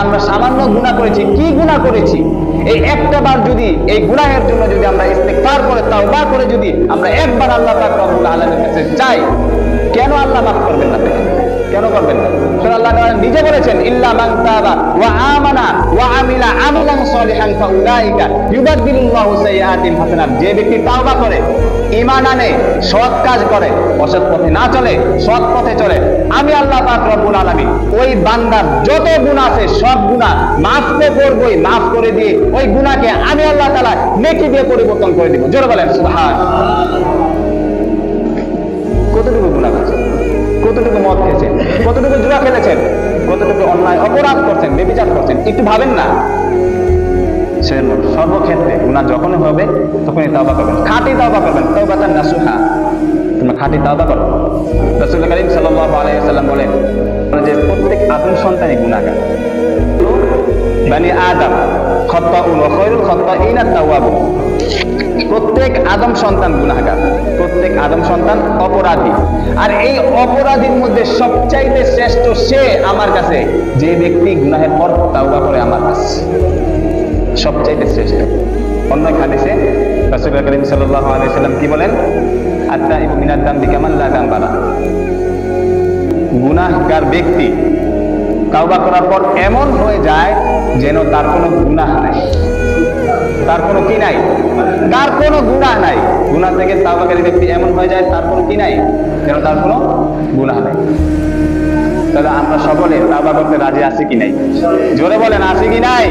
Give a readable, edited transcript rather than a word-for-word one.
আমরা সামান্য গুনাহ করেছি, কি গুনাহ করেছি? এই একটা বার যদি এই গুনাহের জন্য যদি আমরা ইস্তিগফার করে তাওবা করে যদি আমরা একবার আল্লাহ পাক রব্বুল আলামিনের কাছে যাই, কেন আল্লাহ মাফ করবেন না? কেন করবেন না? কারণ আল্লাহ তাআলা নিজে বলেছেন, ইল্লা মান তাবা ওয়া আমানা ওয়া আমিলা আমালান সলিহান ফাউলাইকা ইউবাদদিলুল্লাহু সাইয়্যাতিহিম হাসানাত। যে ব্যক্তি তাওবা করে, ঈমান আনে, সৎ কাজ করে, অসৎ পথে না চলে, সৎ পথে চলে, আমি আল্লাহ পাক রব্বুল আলামিন ওই বান্দার যত গুনাহ আছে সব গুনাহ মাফ তো করবই, মাফ করে দিয়ে ওই গুনাহকে আমি আল্লাহ তাআলা নেকি দিয়ে পরিবর্তন করে দিব। জোরে বলেন সুবহানাল্লাহ। কতটুকু গুনাহ করেছেন, কতটুকু মদ খেয়েছেন, কতটুকু জুয়া খেলেছেন, কতটুকু অন্যায় অপরাধ করছেন, ব্যভিচার করছেন, একটু ভাবেন না? সর্বক্ষেত্রে গুনাহ যখন হবে তখনই তাওবা করবেন, খাঁটি তাওবা করবেন, তাওবাতান নাসুহা। তোমরা খাঁটি তাওবা করো। রাসূল কারীম সাল্লাল্লাহু আলাইহি ওয়াসাল্লাম বলেন যে প্রত্যেক আদম সন্তানই গুনাহগার। বনি আদম খাত্তাউন ওয়া খায়রুল খাত্তাইনা তাওয়াবুন। প্রত্যেক আদম সন্তান গুনাহগার, প্রত্যেক আদম সন্তান অপরাধী। আর এই অপরাধীর মধ্যে সবচাইতে শ্রেষ্ঠ সে আমার কাছে যে ব্যক্তি গুনাহের পর তাওবা করে আমার কাছে, সবচাইতে শ্রেষ্ঠ। অন্য হাদিসে রাসূল কারীম সাল্লাল্লাহু আলাইহি ওয়াসাল্লাম কি বলেন? আত-তাইবু মিনাদ যামবি কামান লা যামবা লাহু। গুনাহগার ব্যক্তি তাওবা করার পর এমন হয়ে যায় যেন তার কোনো গুনাহ নাই, তার কোনো কি নাই, তার কোনো গুনাহ নাই। গুনাহ থেকে তাওবাকারী ব্যক্তি এমন হয়ে যায় তার কোনো কি নাই, যেন তার কোনো গুনাহ নাই। তাহলে আমরা সকলে তাওবা করতে রাজি আছি কি নাই? জোরে বলেন, আছি কি নাই?